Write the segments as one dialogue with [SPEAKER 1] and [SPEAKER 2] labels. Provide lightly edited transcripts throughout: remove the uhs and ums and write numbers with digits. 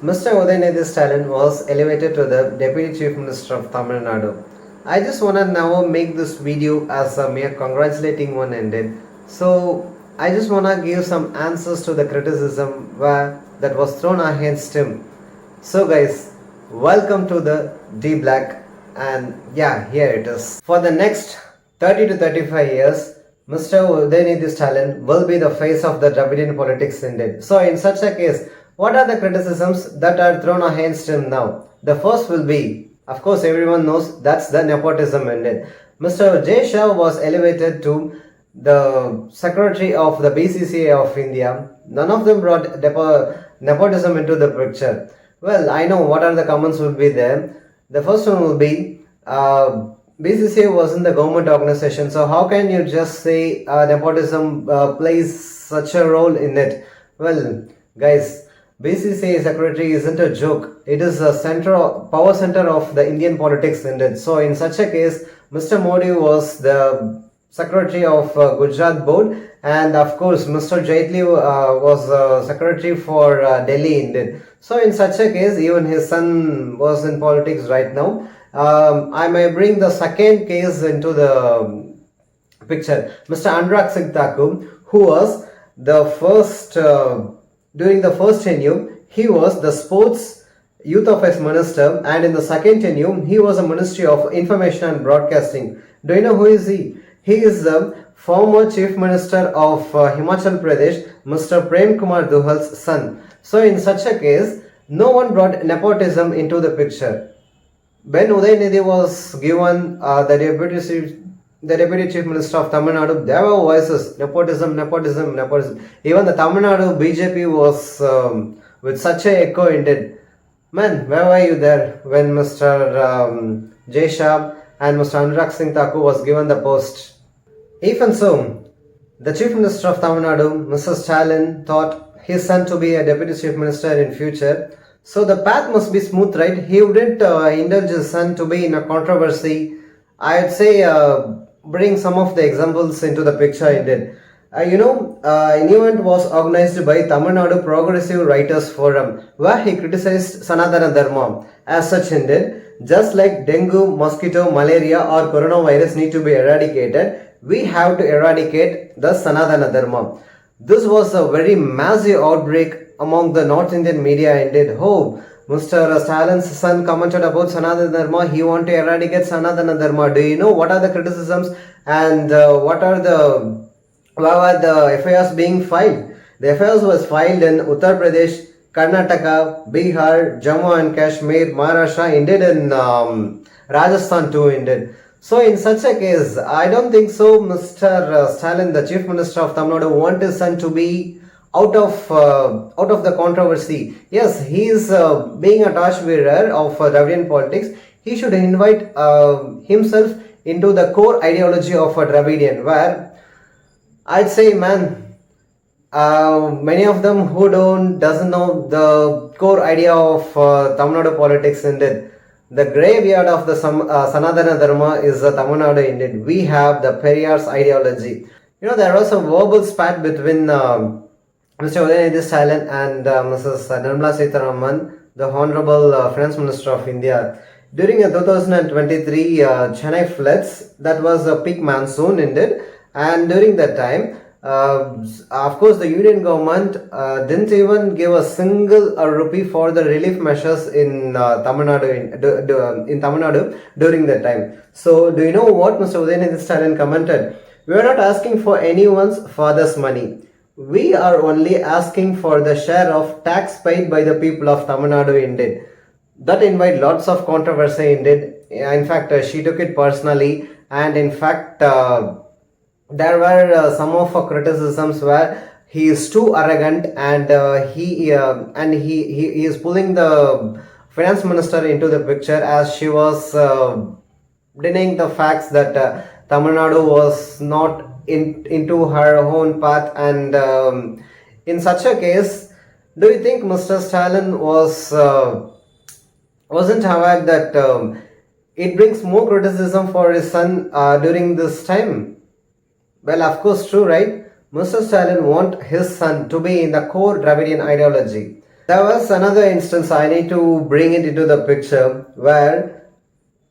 [SPEAKER 1] Mr. Udhayanidhi Stalin was elevated to the Deputy Chief Minister of Tamil Nadu. I just want to now make this video as a mere congratulating one ended. So I just want to give some answers to the criticism that was thrown against him. So guys, welcome to the D Black, and yeah, here it is. For the next 30 to 35 years, Mr. Udhayanidhi Stalin will be the face of the Dravidian politics indeed. So in such a case, what are the criticisms that are thrown against him now? The first will be, of course everyone knows, that's the nepotism indeed. Mr. J. Shah was elevated to the secretary of the BCCA of India. None of them brought nepotism into the picture. Well, I know what are the comments will be there. The first one will be, BCCA wasn't the government organization, so how can you just say nepotism plays such a role in it? Well, guys, BCCA secretary isn't a joke. It is a power center of the Indian politics indeed. So in such a case, Mr. Modi was the secretary of Gujarat board, and of course Mr. Jaitley was secretary for Delhi indeed. So in such a case, even his son was in politics right now. I may bring the second case into the picture. Mr. Anurag Singh Thakur, who was the first during the first tenure, he was the sports youth affairs minister, and in the second tenure, he was a ministry of information and broadcasting. Do you know who is he? He is the former chief minister of Himachal Pradesh, Mr. Prem Kumar Duhal's son. So in such a case, no one brought nepotism into the picture. When Udhayanidhi was given the deputy chief minister of Tamil Nadu, there were voices, nepotism. Even the Tamil Nadu BJP was with such a echo indeed. Man, where were you there when Mr. J. Shah and Mr. Anurag Singh Thakur was given the post? Even so, the chief minister of Tamil Nadu, Mr. Stalin, thought his son to be a deputy chief minister in future. So the path must be smooth, right? He wouldn't indulge his son to be in a controversy. I'd say bring some of the examples into the picture indeed. An event was organized by Tamil Nadu Progressive Writers Forum where he criticized Sanatana Dharma. As such indeed, just like dengue, mosquito, malaria or coronavirus need to be eradicated, we have to eradicate the Sanatana Dharma. This was a very massive outbreak among the North Indian media indeed. Oh, Mr. Stalin's son commented about Sanatana Dharma. He wanted to eradicate Sanatana Dharma. Do you know what are the criticisms and why were the FIRs being filed? The FIRs was filed in Uttar Pradesh, Karnataka, Bihar, Jammu and Kashmir, Maharashtra, indeed in Rajasthan too indeed. So in such a case, I don't think so Mr. Stalin, the chief minister of Tamil Nadu, want his son to be out of the controversy. Yes, he is being a torch bearer of Dravidian politics. He should invite himself into the core ideology of a Dravidian, where I'd say, man, many of them who doesn't know the core idea of Tamil Nadu politics indeed. The graveyard of the Sanatana Dharma is the Tamil Nadu indeed. We have the Periyar's ideology. There was a verbal spat between Mr. Udhayanidhi Stalin and Mrs. Nirmala Sitharaman, the Honorable Finance Minister of India. During 2023 Chennai floods, that was a peak monsoon indeed, and during that time, of course, the Union government didn't even give a single rupee for the relief measures in Tamil Nadu during that time. So, do you know what Mr. Udhayanidhi Stalin commented? We are not asking for anyone's father's money. We are only asking for the share of tax paid by the people of Tamil Nadu indeed. That invited lots of controversy indeed. In fact, she took it personally, and in fact, there were some of her criticisms where he is too arrogant, and he is pulling the finance minister into the picture, as she was denying the facts that Tamil Nadu was not into her own path. And in such a case, do you think Mr. Stalin wasn't aware that it brings more criticism for his son during this time? Well, of course, true, right? Mr. Stalin wants his son to be in the core Dravidian ideology. There was another instance I need to bring it into the picture where,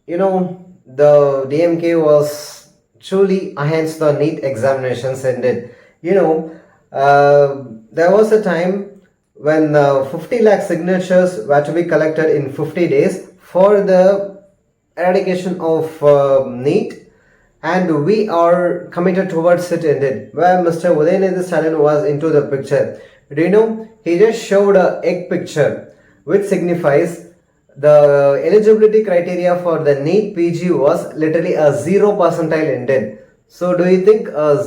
[SPEAKER 1] the DMK was truly against the NEET examinations ended. There was a time when 50 lakh signatures were to be collected in 50 days for the eradication of NEET, and we are committed towards it indeed. Where Mr. Udhayanidhi Stalin was into the picture. Do you know? He just showed a egg picture, which signifies the eligibility criteria for the NEET PG was literally a 0 percentile indeed. So, do you think a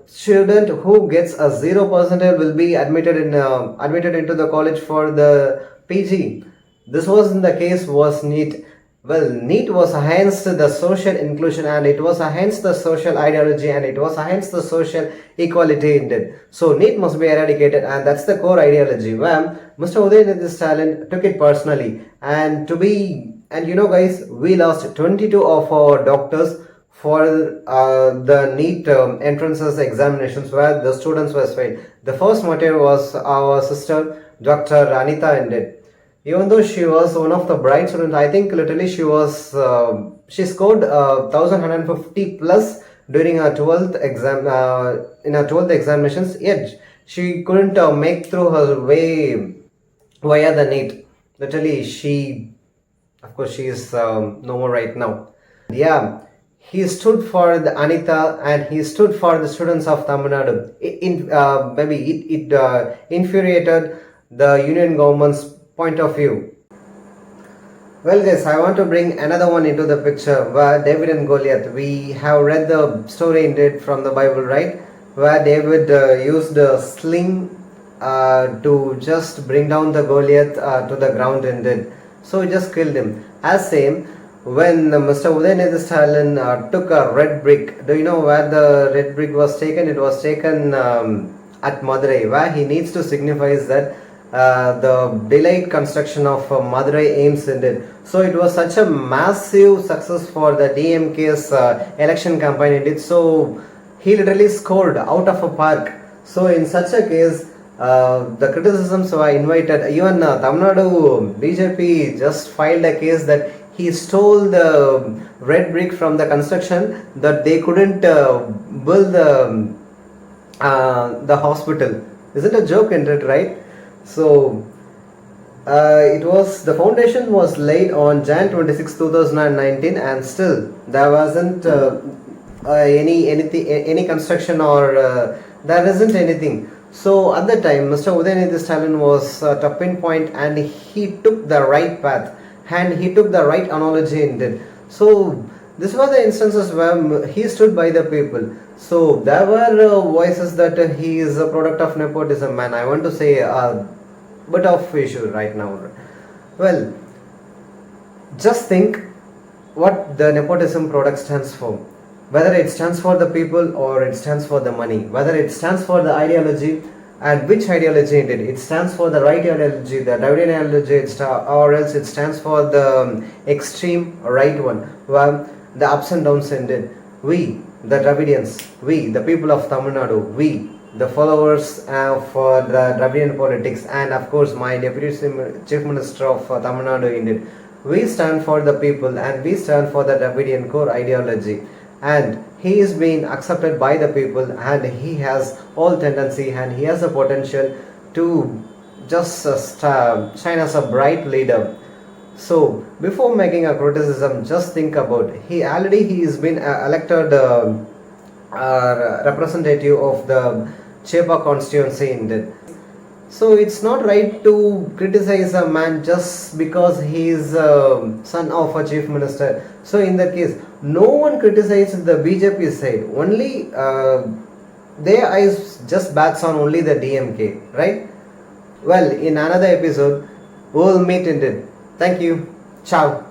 [SPEAKER 1] student who gets a 0 percentile will be admitted into the college for the PG? This wasn't the case. Was NEET. Well, NEET was against the social inclusion, and it was against the social ideology, and it was against the social equality indeed. So NEET must be eradicated, and that's the core ideology where Mr. Udhayanidhi Stalin took it personally. And guys, we lost 22 of our doctors for the NEET entrances examinations where the students were failed. The first martyr was our sister, Dr. Anita indeed. Even though she was one of the bright students, I think literally she scored 1150 plus during her 12th exam, in her 12th examinations, yet she couldn't make through her way via the NEET. Literally, of course, she is no more right now. Yeah, he stood for the Anita, and he stood for the students of Tamil Nadu. Maybe it infuriated the union government's point of view. Well guys, I want to bring another one into the picture where David and Goliath. We have read the story indeed from the Bible, right? Where David used a sling to just bring down the Goliath to the ground indeed. So he just killed him. As same, when Mr. Udhayanidhi Stalin took a red brick. Do you know where the red brick was taken? It was taken at Madurai, where he needs to signify that the delayed construction of Madurai aims indeed. So it was such a massive success for the DMK's election campaign indeed. So he literally scored out of a park. So in such a case, the criticisms were invited. Even Tamil Nadu BJP just filed a case that he stole the red brick from the construction, that they couldn't build the hospital. Isn't a joke in it, right? So the foundation was laid on Jan 26, 2019, and still there wasn't any construction, or there isn't anything. So at that time, Mr. Udhayanidhi Stalin was at a pinpoint, and he took the right path, and he took the right analogy indeed. So these were the instances where he stood by the people. So there were voices that he is a product of nepotism, and I want to say a bit of issue right now. Well, just think what the nepotism product stands for. Whether it stands for the people or it stands for the money, whether it stands for the ideology, and which ideology it is. It stands for the right ideology, the Dravidian ideology, or else it stands for the extreme right one, where the ups and downs ended. We, the Dravidians, we, the people of Tamil Nadu, we, the followers of the Dravidian politics, and of course my Deputy Chief Minister of Tamil Nadu indeed, we stand for the people, and we stand for the Dravidian core ideology. And he is being accepted by the people, and he has all tendency, and he has a potential to just shine as a bright leader. So before making a criticism, just think about he has been elected representative of the Chepa constituency indeed. So it's not right to criticize a man just because he is son of a chief minister. So in that case, no one criticizes the BJP side. Only their eyes just bats on only the DMK, right? Well, in another episode, we'll meet indeed. Thank you. Ciao.